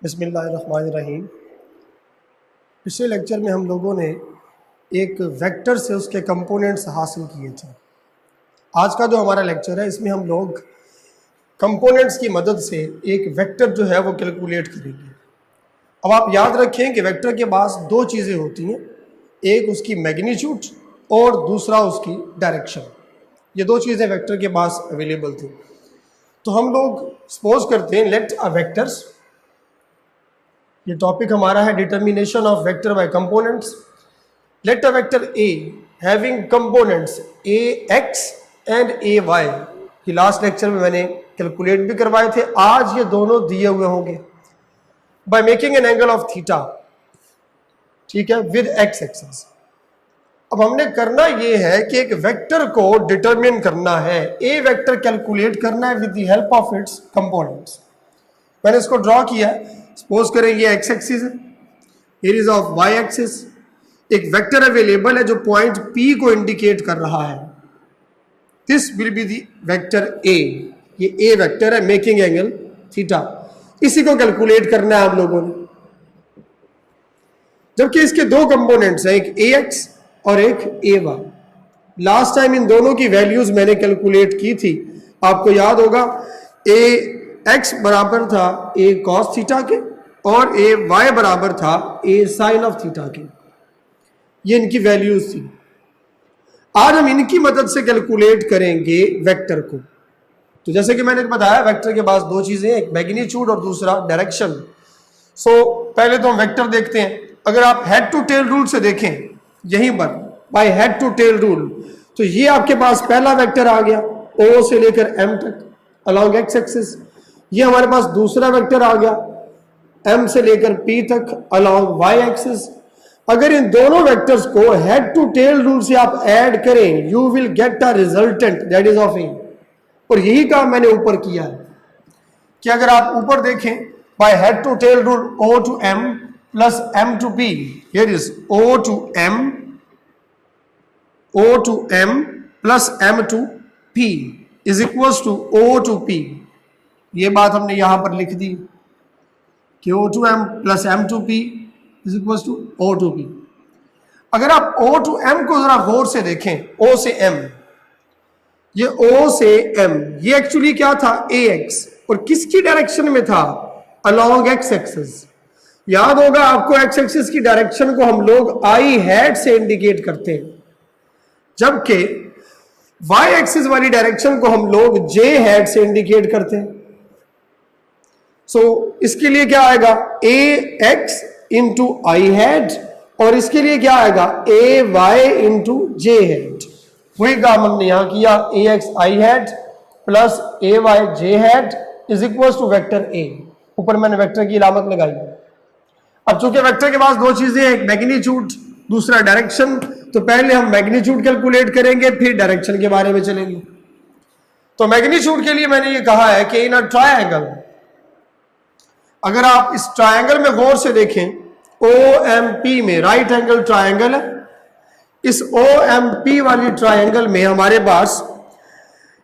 बिस्मिल्लाहिर्रहमानिर्रहीम। पिछले लेक्चर में हम लोगों ने एक वेक्टर से उसके कंपोनेंट्स हासिल किए थे। आज का जो हमारा लेक्चर है इसमें हम लोग कंपोनेंट्स की मदद से एक वेक्टर जो है वो कैलकुलेट करेंगे। अब आप याद रखें कि वेक्टर के पास दो चीज़ें होती हैं, एक उसकी मैग्नीट्यूड और दूसरा उसकी डायरेक्शन। ये दो चीज़ें वेक्टर के पास अवेलेबल थी। तो हम लोग सपोज करते हैं लेट अ वेक्टर्स, ये टॉपिक हमारा है determination of vector by components. Let a vector A having components A X and A Y, कि लास्ट लेक्चर में मैंने कैलकुलेट भी करवाए थे। आज ये दोनों दिए हुए होंगे by making an angle of theta, ठीक है, विद एक्स एक्सिस। अब हमने करना ये है कि एक वेक्टर को डिटरमिन करना है, ए वेक्टर कैलकुलेट करना है with the help of its components. मैंने इसको ड्रॉ किया है। सपोज करें ये एक्स एक्सिस है, here is of Y axis. एक वेक्टर अवेलेबल है जो पॉइंट पी को इंडिकेट कर रहा है। This will be the vector A. ये ए वेक्टर है मेकिंग एंगल थीटा। इसी को कैलकुलेट करना है आप लोगों ने, जबकि इसके दो कंपोनेंट्स हैं, एक ए एक्स और एक ए वाई। लास्ट टाइम इन दोनों की वैल्यूज मैंने कैलकुलेट की थी, आपको याद होगा। ए एक्स बराबर था ए कॉस थीटा के और ए वाई बराबर था ए साइन ऑफ थीटा के। ये इनकी वैल्यूज थी। आज हम इनकी मदद से कैलकुलेट करेंगे वेक्टर को। तो जैसे कि मैंने बताया, वेक्टर के पास दो चीजें, एक मैग्नीट्यूड और दूसरा डायरेक्शन। पहले तो हम वेक्टर देखते हैं। अगर आप हेड टू टेल रूल से देखें, यहीं पर by head to tail rule, तो ये आपके पास पहला वेक्टर आ गया ओ से लेकर एम तक अलॉन्ग एक्स एक्सिस। ये हमारे पास दूसरा वेक्टर आ गया एम से लेकर पी तक अलॉन्ग वाई एक्सिस। अगर इन दोनों वेक्टर्स को हेड टू टेल रूल से आप ऐड करें, you will get a resultant that is of A. और यही काम मैंने ऊपर किया है कि अगर आप ऊपर देखें, by head to tail rule O to M plus M to P, here is O to M plus M to P is equals to O to P. ये बात हमने यहां पर लिख दी कि O to M plus M to P is equals to O to P. अगर आप ओ टू एम को जरा गौर से देखें, ओ से एम, ये ओ से एम, ये एक्चुअली क्या था, ए एक्स, और किसकी डायरेक्शन में था, अलॉन्ग एक्स एक्सिस। याद होगा आपको, एक्स एक्सिस की डायरेक्शन को हम लोग आई हैड से इंडिकेट करते हैं, जबकि वाई एक्सिस वाली डायरेक्शन को हम लोग जे हैड से इंडिकेट करते हैं। इसके लिए क्या आएगा, A X into I hat, और इसके लिए क्या आएगा, A Y into J hat. वही काम हमने यहां किया, A X I hat plus A Y J hat is equal to vector A. ऊपर मैंने वेक्टर की अलामत लगाई। अब चूंकि वेक्टर के पास दो चीजें, एक मैग्नीट्यूड दूसरा डायरेक्शन, तो पहले हम मैग्नीट्यूड कैलकुलेट करेंगे, फिर डायरेक्शन के बारे में चलेंगे। तो मैग्नीट्यूड के लिए मैंने ये कहा है कि इन अ ट्रायंगल, अगर आप इस ट्रायंगल में गौर से देखें, ओ एम पी में राइट एंगल ट्रायंगल है। इस ओ एम पी वाली ट्रायंगल में हमारे पास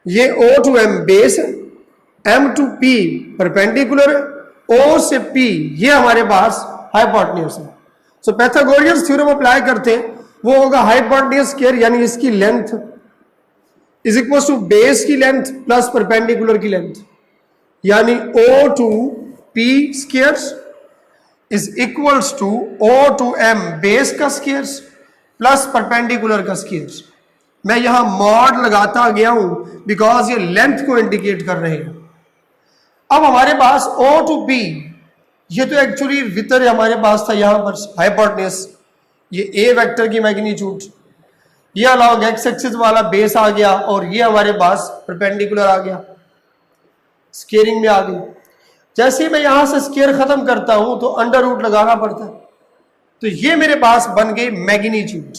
ये ओ टू एम बेस है, एम टू पी परपेंडिकुलर है, ओ से पी ये हमारे पास हाइपोटेन्यूज है। सो पाइथागोरियंस थ्योरम अप्लाई करते हैं, वो होगा हाइपोटेन्यूज स्क्वायर, यानी इसकी length is equal to base की लेंथ प्लस परपेंडिकुलर की लेंथ, यानी O to P squares is equals to O to M base का स्क्वायर्स प्लस परपेंडिकुलर का स्क्वायर्स। मैं यहां मॉड लगाता गया हूं बिकॉज ये लेंथ को इंडिकेट कर रहे हैं। अब हमारे पास ओ टू पी, ये तो एक्चुअली वितर हमारे पास था यहां पर हाइपोटेन्यूज, ये ए वेक्टर की मैग्नीट्यूड, ये अलॉन्ग एक्स एक्सिस वाला बेस आ गया, और ये हमारे पास परपेंडिकुलर आ गया, स्क्वेयरिंग में आ गई। जैसे ही मैं यहां से स्क्वायर खत्म करता हूं तो अंडर रूट लगाना पड़ता है, तो ये मेरे पास बन गई magnitude.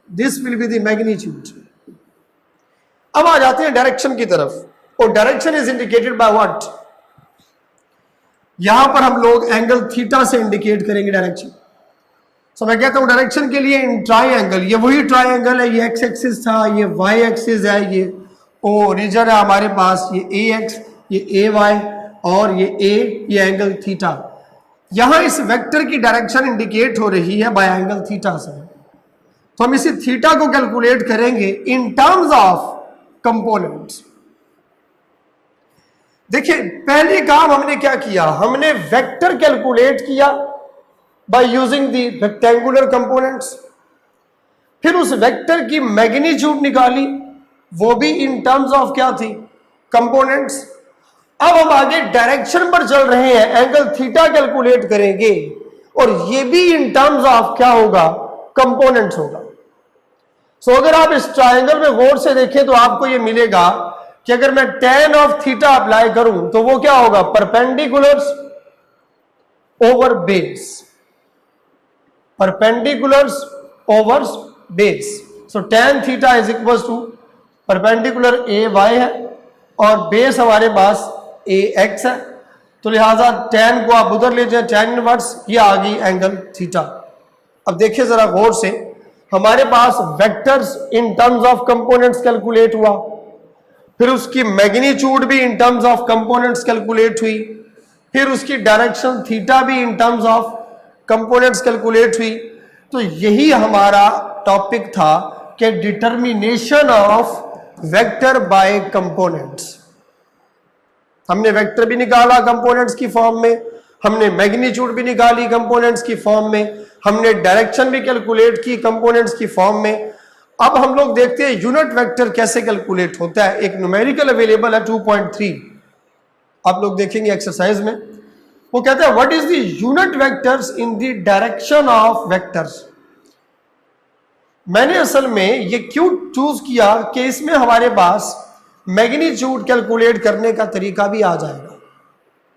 This will be the magnitude. अब आ जाते हैं डायरेक्शन की तरफ, और direction is indicated by what. यहां पर हम लोग एंगल थीटा से इंडिकेट करेंगे डायरेक्शन। मैं कहता हूं डायरेक्शन के लिए इन ट्राइंगल, ये वही ट्राइंगल है, ये एक्स एक्सिस था, ये वाई एक्सिस है, ये ओरिजिन है हमारे पास, ये ए एक्स, ये ए वाई, और ये ए, ये एंगल थीटा। यहां इस वेक्टर की डायरेक्शन इंडिकेट हो रही है बाय एंगल थीटा से, तो हम इसी थीटा को कैलकुलेट करेंगे इन टर्म्स ऑफ कंपोनेंट्स। देखिए पहले काम हमने क्या किया, हमने वेक्टर कैलकुलेट किया by using the rectangular components, फिर उस वेक्टर की मैग्नीट्यूड निकाली, वो भी इन टर्म्स ऑफ क्या थी, कंपोनेंट्स। अब हम आगे डायरेक्शन पर चल रहे हैं, एंगल थीटा कैलकुलेट करेंगे और ये भी इन टर्म्स ऑफ क्या होगा, कंपोनेंट्स होगा। सो अगर आप इस ट्रायंगल में गौर से देखें तो आपको ये मिलेगा कि अगर मैं tan ऑफ थीटा अप्लाई करूं तो वो क्या होगा, perpendiculars over base, perpendiculars over base. So tan theta is equal to perpendicular A Y है और बेस हमारे पास ए एक्स है, तो लिहाजा tan को आप उधर ले जाए, tan इनवर्स, ये आ गई एंगल थीटा। अब देखिए जरा गौर से, हमारे पास vectors in terms of components calculate हुआ, फिर उसकी मैग्नीट्यूड भी in terms of components calculate हुई, फिर उसकी डायरेक्शन थीटा भी in terms of components calculate हुई। तो यही हमारा टॉपिक था कि determination of vector by components. हमने वेक्टर भी निकाला कंपोनेंट्स की फॉर्म में, हमने मैग्नीट्यूड भी निकाली कंपोनेंट्स की फॉर्म में, हमने डायरेक्शन भी कैलकुलेट की कंपोनेंट्स की फॉर्म में। अब हम लोग देखते हैं यूनिट वेक्टर कैसे कैलकुलेट होता है। एक न्यूमेरिकल अवेलेबल है 2.3, आप लोग देखेंगे एक्सरसाइज में। वो कहता है what is the unit vectors in the direction of vectors. मैंने असल में ये क्यों चूज किया कि इसमें हमारे पास मैग्नीट्यूड कैलकुलेट करने का तरीका भी आ जाएगा।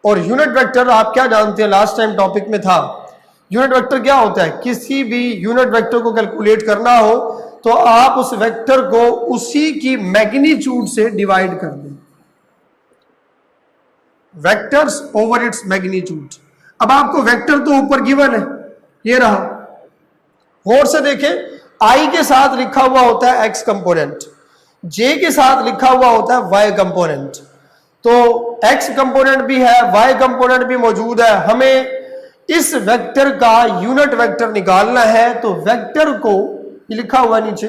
और यूनिट वेक्टर आप क्या जानते हैं, लास्ट टाइम टॉपिक में था, यूनिट वेक्टर क्या होता है, किसी भी यूनिट वेक्टर को कैलकुलेट करना हो तो आप उस वेक्टर को उसी की मैग्नीट्यूड से डिवाइड कर दें, वेक्टर्स ओवर इट्स मैग्नीट्यूड। अब आपको वेक्टर तो ऊपर गिवन है, ये रहा, गौर से देखें, आई के साथ लिखा हुआ होता है एक्स कंपोनेंट, जे के साथ लिखा हुआ होता है वाई कंपोनेंट। तो एक्स कंपोनेंट भी है, वाई कंपोनेंट भी मौजूद है। हमें इस वेक्टर का यूनिट वेक्टर निकालना है, तो वेक्टर को ये लिखा हुआ नीचे,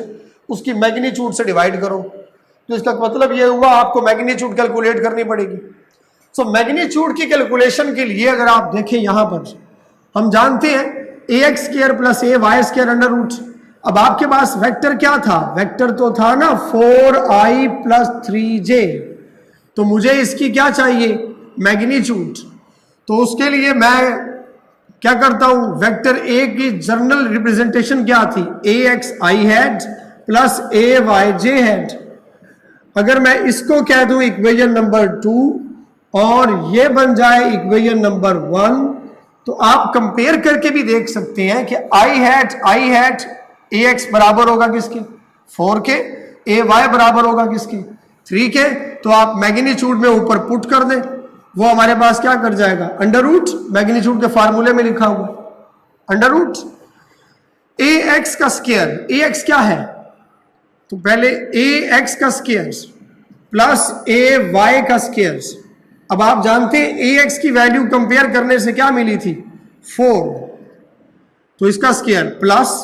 उसकी मैग्नीट्यूड से डिवाइड करो। तो इसका मतलब ये हुआ आपको मैग्नीट्यूड कैलकुलेट करनी पड़ेगी। सो मैग्नीट्यूड की कैलकुलेशन के लिए अगर आप देखें यहां पर हम जानते हैं ए x square plus A Y square under root. अब आपके पास वेक्टर क्या था, वेक्टर तो था ना 4i प्लस 3j, तो मुझे इसकी क्या चाहिए, मैग्नीट्यूड। तो उसके लिए मैं क्या करता हूं, वेक्टर ए की जनरल रिप्रेजेंटेशन क्या थी, A X I hat plus A Y J hat. अगर मैं इसको कह दूं इक्वेशन नंबर 2 और ये बन जाए इक्वेशन नंबर 1, तो आप कंपेयर करके भी देख सकते हैं कि आई हैड ए एक्स बराबर होगा किसके, 4 के, ए वाई बराबर होगा किसके, 3 के। तो आप मैग्नीट्यूड में ऊपर पुट कर दें, वो हमारे पास क्या कर जाएगा, अंडर रूट, मैग्नीट्यूड के फार्मूले में लिखा हुआ अंडर रूट ए एक्स का स्क्वायर। ए एक्स क्या है, तो पहले ए एक्स का स्क्वायर प्लस ए वाई का स्क्वायर। अब आप जानते हैं ए एक्स की वैल्यू कंपेयर करने से क्या मिली थी, 4, तो इसका स्क्वायर प्लस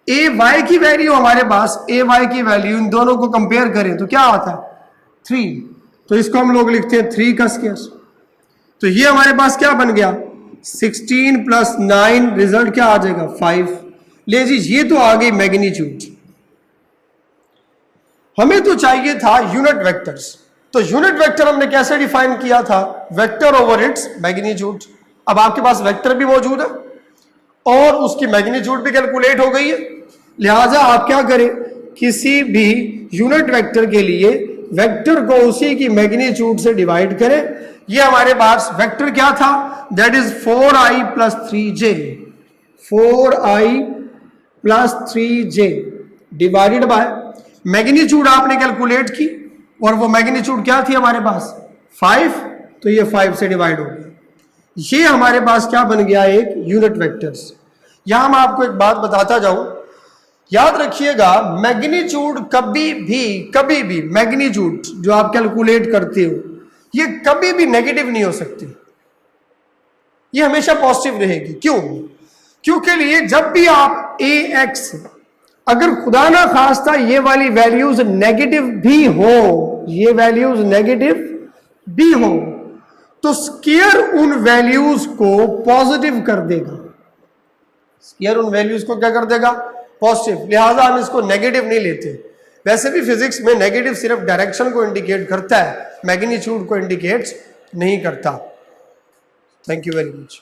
ए वाई की वैल्यू हमारे पास, ए वाई की वैल्यू इन दोनों को कंपेयर करें तो क्या आता है, 3, तो इसको हम लोग लिखते हैं 3 का स्क्वायर। तो ये हमारे पास क्या बन गया, 16 प्लस 9 रिजल्ट क्या आ जाएगा, 5। ले जी, ये तो आ गई मैग्नीट्यूड। हमें तो चाहिए था यूनिट वेक्टर्स। तो यूनिट वेक्टर हमने कैसे डिफाइन किया था, वेक्टर ओवर इट्स मैग्नीट्यूड। अब आपके पास वेक्टर भी मौजूद है और उसकी मैग्नीट्यूड भी कैलकुलेट हो गई है, लिहाजा आप क्या करें, किसी भी यूनिट वेक्टर के लिए वेक्टर को उसी की मैग्नीट्यूड से डिवाइड करें। ये हमारे पास वेक्टर क्या था, that is 4i plus 3j, 4i plus 3j divided by magnitude आपने कैलकुलेट की, और वो मैग्नीट्यूड क्या थी हमारे पास, 5, तो ये 5 से डिवाइड हो गया। ये हमारे पास क्या बन गया, एक यूनिट वेक्टर्स। यहां मैं आपको एक बात बताता जाऊं, याद रखिएगा, मैग्नीट्यूड कभी भी मैग्नीट्यूड जो आप कैलकुलेट करते हो, ये कभी भी नेगेटिव नहीं हो सकती। ये हमेशा पॉजिटिव रहेगी। क्यों? क्योंकि लिए जब भी आप ए एक्स, अगर खुदा ना खास्ता ये वाली वैल्यूज नेगेटिव भी हो, ये वैल्यूज नेगेटिव भी हो, तो स्क्वायर उन वैल्यूज को पॉजिटिव कर देगा। स्क्वायर उन वैल्यूज को क्या कर देगा? पॉजिटिव। लिहाजा हम इसको नेगेटिव नहीं लेते। वैसे भी फिजिक्स में नेगेटिव सिर्फ डायरेक्शन को इंडिकेट करता है, मैग्नीट्यूड को इंडिकेट नहीं करता। Thank you very much.